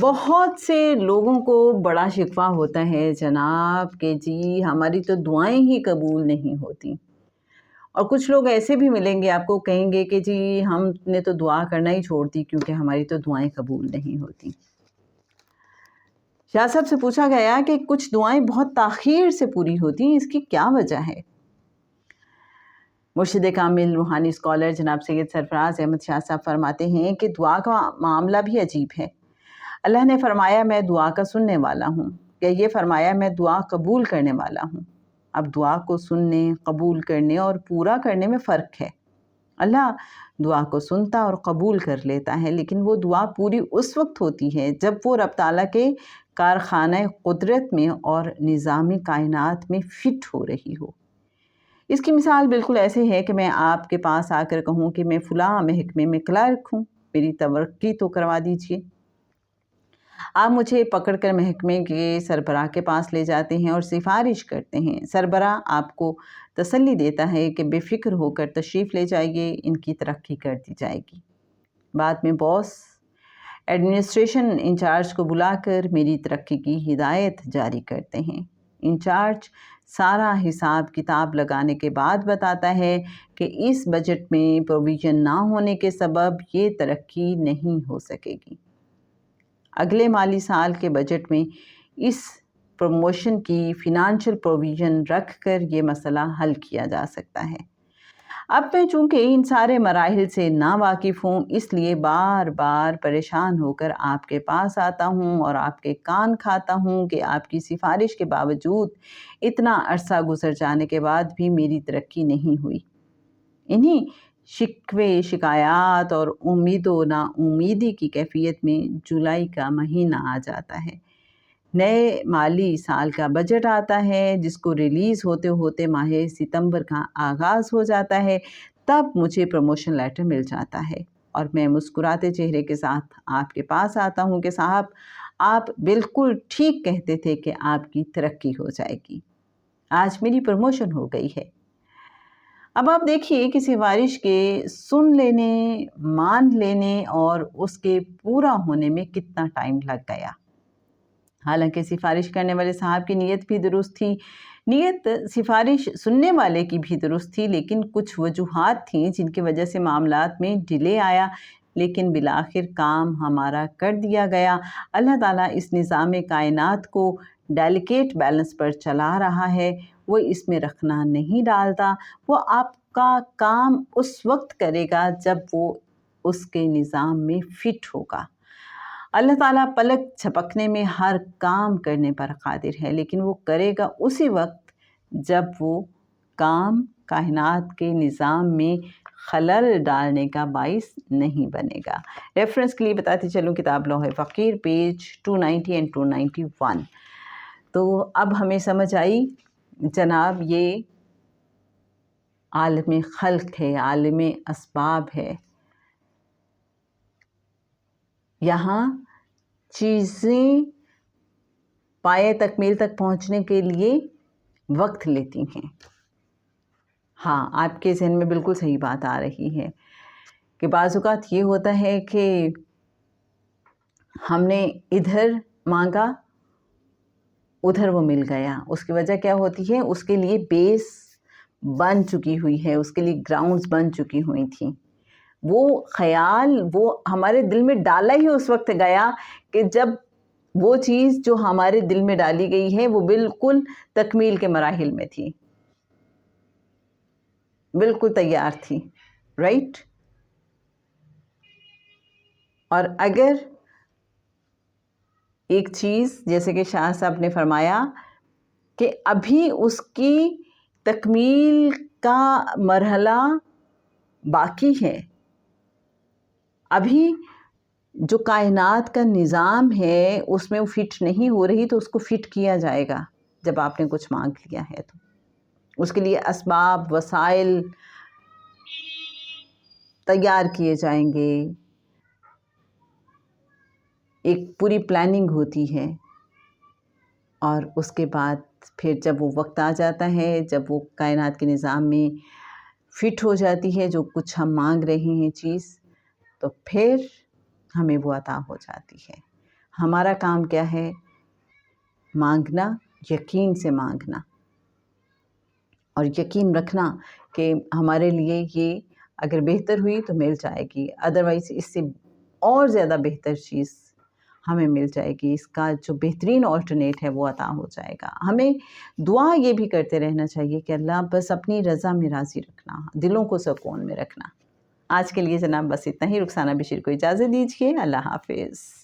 بہت سے لوگوں کو بڑا شکوہ ہوتا ہے جناب کہ جی ہماری تو دعائیں ہی قبول نہیں ہوتی، اور کچھ لوگ ایسے بھی ملیں گے آپ کو، کہیں گے کہ جی ہم نے تو دعا کرنا ہی چھوڑ دی کیونکہ ہماری تو دعائیں قبول نہیں ہوتی۔ شاہ صاحب سے پوچھا گیا کہ کچھ دعائیں بہت تاخیر سے پوری ہوتی ہیں، اس کی کیا وجہ ہے؟ مرشد کامل روحانی اسکالر جناب سید سرفراز احمد شاہ صاحب فرماتے ہیں کہ دعا کا معاملہ بھی عجیب ہے۔ اللہ نے فرمایا میں دعا کا سننے والا ہوں، یا یہ فرمایا میں دعا قبول کرنے والا ہوں۔ اب دعا کو سننے، قبول کرنے اور پورا کرنے میں فرق ہے۔ اللہ دعا کو سنتا اور قبول کر لیتا ہے، لیکن وہ دعا پوری اس وقت ہوتی ہے جب وہ رب تعالیٰ کے کارخانہ قدرت میں اور نظام کائنات میں فٹ ہو رہی ہو۔ اس کی مثال بالکل ایسے ہے کہ میں آپ کے پاس آ کر کہوں کہ میں فلاں محکمے میں کلرک ہوں، میری ترقی تو کروا دیجیے۔ آپ مجھے پکڑ کر محکمے کے سربراہ کے پاس لے جاتے ہیں اور سفارش کرتے ہیں۔ سربراہ آپ کو تسلی دیتا ہے کہ بے فکر ہو کر تشریف لے جائیے، ان کی ترقی کر دی جائے گی۔ بعد میں باس ایڈمنسٹریشن انچارج کو بلا کر میری ترقی کی ہدایت جاری کرتے ہیں۔ انچارج سارا حساب کتاب لگانے کے بعد بتاتا ہے کہ اس بجٹ میں پروویژن نہ ہونے کے سبب یہ ترقی نہیں ہو سکے گی۔ اگلے مالی سال کے بجٹ میں اس پروموشن کی فنانشل پروویژن رکھ کر یہ مسئلہ حل کیا جا سکتا ہے۔ اب میں چونکہ ان سارے مراحل سے ناواقف ہوں، اس لیے بار بار پریشان ہو کر آپ کے پاس آتا ہوں اور آپ کے کان کھاتا ہوں کہ آپ کی سفارش کے باوجود اتنا عرصہ گزر جانے کے بعد بھی میری ترقی نہیں ہوئی۔ انہی شکوے شکایات اور امید و نا امیدی کی کیفیت میں جولائی کا مہینہ آ جاتا ہے۔ نئے مالی سال کا بجٹ آتا ہے جس کو ریلیز ہوتے ہوتے ماہ ستمبر کا آغاز ہو جاتا ہے۔ تب مجھے پروموشن لیٹر مل جاتا ہے اور میں مسکراتے چہرے کے ساتھ آپ کے پاس آتا ہوں کہ صاحب آپ بالکل ٹھیک کہتے تھے کہ آپ کی ترقی ہو جائے گی، آج میری پروموشن ہو گئی ہے۔ اب آپ دیکھیے کہ سفارش کے سن لینے، مان لینے اور اس کے پورا ہونے میں کتنا ٹائم لگ گیا۔ حالانکہ سفارش کرنے والے صاحب کی نیت بھی درست تھی، نیت سفارش سننے والے کی بھی درست تھی، لیکن کچھ وجوہات تھیں جن کی وجہ سے معاملات میں ڈیلے آیا، لیکن بالآخر کام ہمارا کر دیا گیا۔ اللہ تعالیٰ اس نظام کائنات کو ڈیلیکیٹ بیلنس پر چلا رہا ہے، وہ اس میں رکھنا نہیں ڈالتا۔ وہ آپ کا کام اس وقت کرے گا جب وہ اس کے نظام میں فٹ ہوگا۔ اللہ تعالیٰ پلک جھپکنے میں ہر کام کرنے پر قادر ہے، لیکن وہ کرے گا اسی وقت جب وہ کام کائنات کے نظام میں خلل ڈالنے کا باعث نہیں بنے گا۔ ریفرنس کے لیے بتاتی چلوں کتاب لوح فقیر پیج 290 and 291۔ تو اب ہمیں سمجھ آئی جناب یہ عالم خلق ہے، عالم اسباب ہے۔ یہاں چیزیں پائے تکمیل تک پہنچنے کے لیے وقت لیتی ہیں۔ ہاں، آپ کے ذہن میں بالکل صحیح بات آ رہی ہے کہ بعض اوقات یہ ہوتا ہے کہ ہم نے ادھر مانگا، ادھر وہ مل گیا۔ اس کی وجہ کیا ہوتی ہے؟ اس کے لیے بیس بن چکی ہوئی ہے، اس کے لیے گراؤنڈز بن چکی ہوئی تھیں۔ وہ خیال وہ ہمارے دل میں ڈالا ہی اس وقت گیا کہ جب وہ چیز جو ہمارے دل میں ڈالی گئی ہے وہ بالکل تکمیل کے مراحل میں تھی، بالکل تیار تھی، رائٹ؟ اور اگر ایک چیز جیسے کہ شاہ صاحب نے فرمایا کہ ابھی اس کی تکمیل کا مرحلہ باقی ہے، ابھی جو کائنات کا نظام ہے اس میں وہ فٹ نہیں ہو رہی، تو اس کو فٹ کیا جائے گا جب آپ نے کچھ مانگ لیا ہے تو اس کے لیے اسباب وسائل تیار کیے جائیں گے، ایک پوری پلاننگ ہوتی ہے، اور اس کے بعد پھر جب وہ وقت آ جاتا ہے، جب وہ کائنات کے نظام میں فٹ ہو جاتی ہے جو کچھ ہم مانگ رہے ہیں چیز، تو پھر ہمیں وہ عطا ہو جاتی ہے۔ ہمارا کام کیا ہے؟ مانگنا، یقین سے مانگنا، اور یقین رکھنا کہ ہمارے لیے یہ اگر بہتر ہوئی تو مل جائے گی، ادروائز اس سے اور زیادہ بہتر چیز ہمیں مل جائے گی، اس کا جو بہترین آلٹرنیٹ ہے وہ عطا ہو جائے گا۔ ہمیں دعا یہ بھی کرتے رہنا چاہیے کہ اللہ بس اپنی رضا میں راضی رکھنا، دلوں کو سکون میں رکھنا۔ آج کے لیے جناب بس اتنا ہی۔ رخسانہ بشیر کو اجازت دیجیے، اللہ حافظ۔